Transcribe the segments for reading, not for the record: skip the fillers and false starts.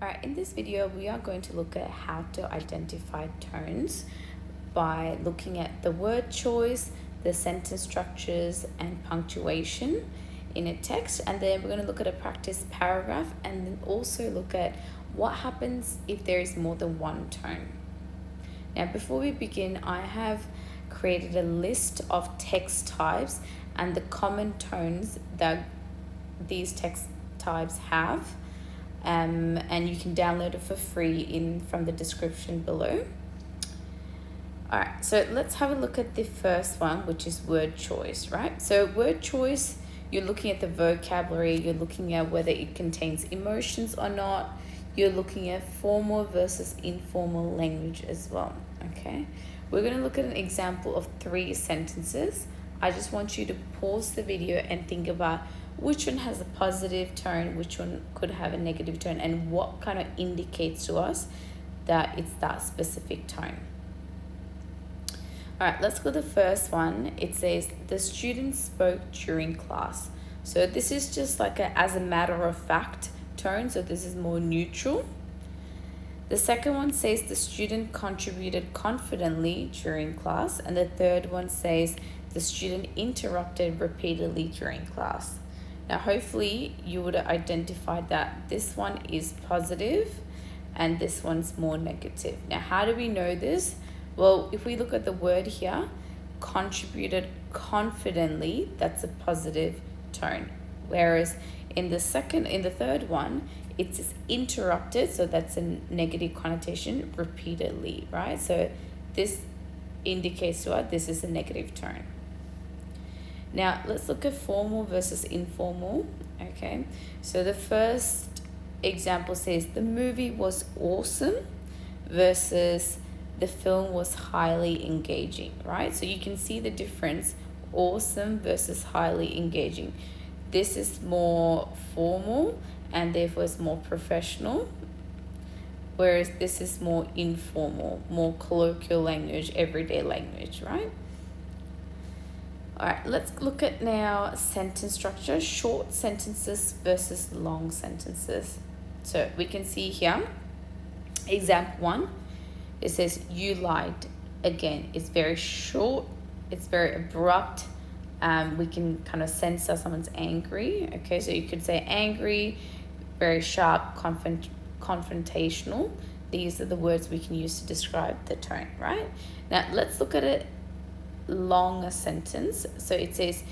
Alright, in this video we are going to look at how to identify tones by looking at the word choice, the sentence structures and punctuation in a text, and then we're going to look at a practice paragraph and then also look at what happens if there is more than one tone. Now before we begin, I have created a list of text types and the common tones that these text types have. And you can download it for free from the description below. Alright, so let's have a look at the first one, which is word choice, right? So word choice, you're looking at the vocabulary, you're looking at whether it contains emotions or not, you're looking at formal versus informal language as well, okay? We're going to look at an example of 3 sentences. I just want you to pause the video and think about which one has a positive tone, which one could have a negative tone, and what kind of indicates to us that it's that specific tone. All right, let's go to the first one. It says, the student spoke during class. So this is just like as a matter of fact tone, so this is more neutral. The second one says the student contributed confidently during class, and the third one says the student interrupted repeatedly during class. Now, hopefully you would have identified that this one is positive and this one's more negative. Now, how do we know this? Well, if we look at the word here, contributed confidently, that's a positive tone. Whereas in the third one, it says interrupted, so that's a negative connotation, repeatedly, right? So this indicates to us this is a negative tone. Now, let's look at formal versus informal, okay? So the first example says the movie was awesome versus the film was highly engaging, right? So you can see the difference, awesome versus highly engaging. This is more formal and therefore is more professional, whereas this is more informal, more colloquial language, everyday language, right? All right, let's look at now sentence structure, short sentences versus long sentences. So we can see here, example 1, it says, you lied. Again, it's very short, it's very abrupt. We can kind of sense that someone's angry. Okay, so you could say angry, very sharp, confrontational. These are the words we can use to describe the tone, right? Now, let's look at it longer sentence. So it says,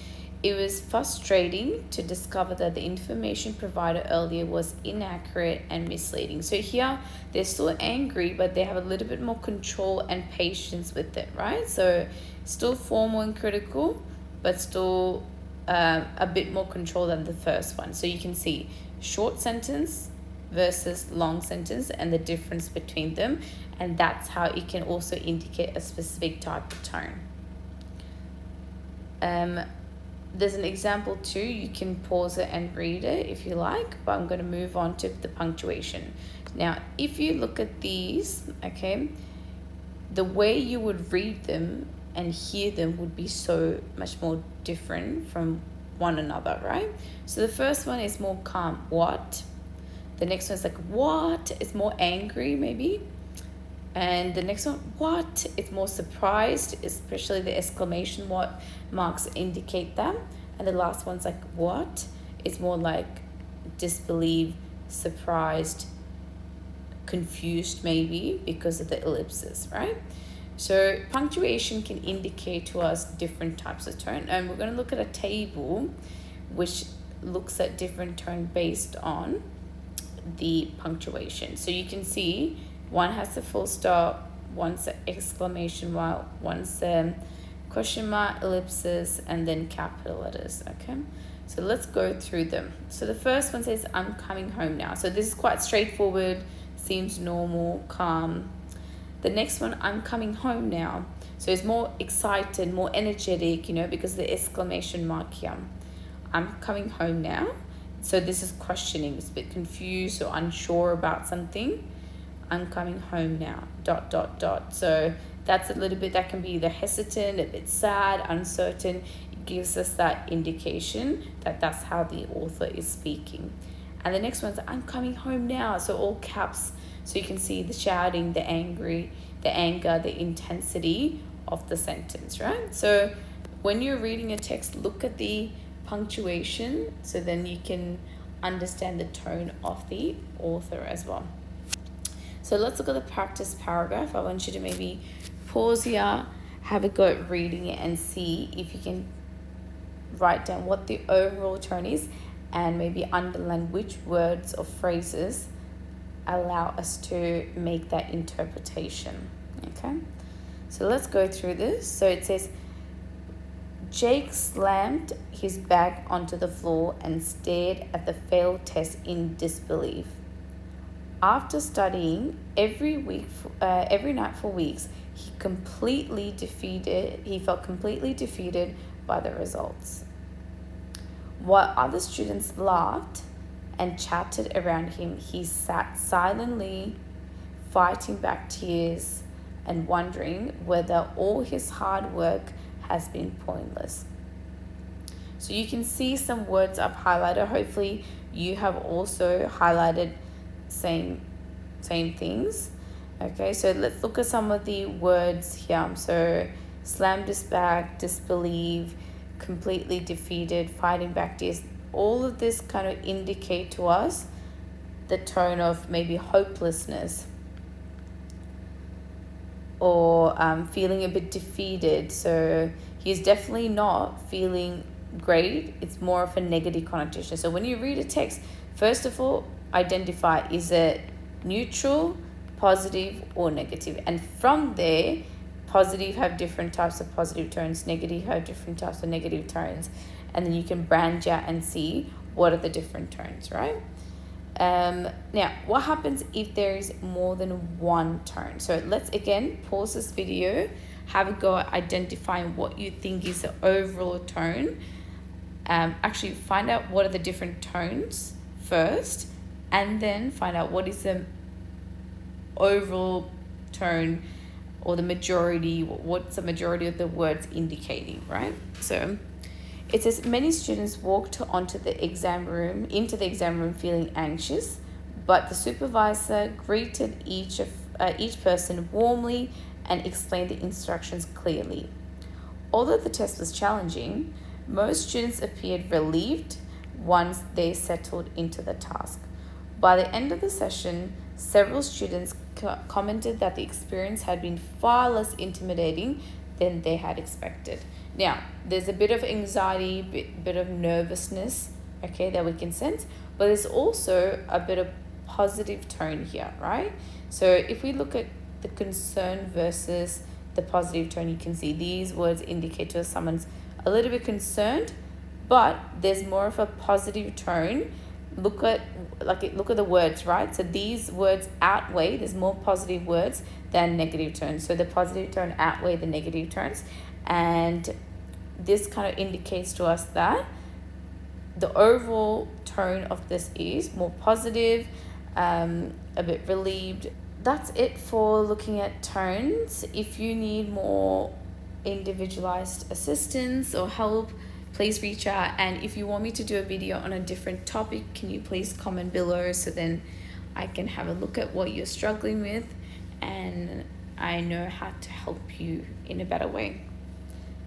it was frustrating to discover that the information provided earlier was inaccurate and misleading. So here they're still angry, but they have a little bit more control and patience with it, right? So still formal and critical, but still a bit more control than the first one. So you can see short sentence versus long sentence and the difference between them, and that's how it can also indicate a specific type of tone. There's an example 2. You can pause it and read it if you like, but I'm going to move on to the punctuation. Now, if you look at these, okay, the way you would read them and hear them would be so much more different from one another, right? So the first one is more calm, what? The next one is like, what? It's more angry, maybe. And the next one, what? It's more surprised, especially the exclamation marks indicate that. And the last one's like, what? It's more like disbelief, surprised, confused maybe because of the ellipses, right? So punctuation can indicate to us different types of tone. And we're going to look at a table which looks at different tone based on the punctuation. So you can see one has a full stop, one's an exclamation mark, one's a question mark, ellipsis, and then capital letters, okay? So let's go through them. So the first one says, I'm coming home now. So this is quite straightforward, seems normal, calm. The next one, I'm coming home now. So it's more excited, more energetic, you know, because of the exclamation mark here. I'm coming home now. So this is questioning, it's a bit confused or unsure about something. I'm coming home now, ... So that's a little bit, that can be either hesitant, a bit sad, uncertain. It gives us that indication that that's how the author is speaking. And the next one's I'm coming home now. So all caps. So you can see the shouting, the angry, the anger, the intensity of the sentence, right? So when you're reading a text, look at the punctuation so then you can understand the tone of the author as well. So let's look at the practice paragraph. I want you to maybe pause here, have a go at reading it and see if you can write down what the overall tone is and maybe underline which words or phrases allow us to make that interpretation. Okay, so let's go through this. So it says, Jake slammed his bag onto the floor and stared at the failed test in disbelief. After studying every night for weeks, he felt completely defeated by the results. While other students laughed and chatted around him, he sat silently, fighting back tears and wondering whether all his hard work has been pointless. So you can see some words I've highlighted. Hopefully you have also highlighted same things. Okay, so let's look at some of the words here. So slammed his back, disbelieve, completely defeated, fighting back tears. All of this kind of indicate to us the tone of maybe hopelessness or feeling a bit defeated. So he's definitely not feeling great. It's more of a negative connotation. So when you read a text, first of all, identify, is it neutral, positive, or negative? And from there, positive have different types of positive tones, negative have different types of negative tones, and then you can branch out and see what are the different tones, right? Now, what happens if there is more than one tone? So let's again pause this video, have a go at identifying what you think is the overall tone. Actually find out what are the different tones first, and then find out what is the overall tone or the majority, what's the majority of the words indicating, right? So it says many students walked into the exam room feeling anxious, but the supervisor greeted each person warmly and explained the instructions clearly. Although the test was challenging, most students appeared relieved once they settled into the task. By the end of the session, several students commented that the experience had been far less intimidating than they had expected. Now, there's a bit of anxiety, bit of nervousness, okay, that we can sense, but there's also a bit of positive tone here, right? So if we look at the concern versus the positive tone, you can see these words indicate to us someone's a little bit concerned, but there's more of a positive tone. Look at the words, right? So these words outweigh, there's more positive words than negative tones. So the positive tone outweigh the negative tones. And this kind of indicates to us that the overall tone of this is more positive, a bit relieved. That's it for looking at tones. If you need more individualized assistance or help, please reach out. And if you want me to do a video on a different topic, can you please comment below so then I can have a look at what you're struggling with and I know how to help you in a better way.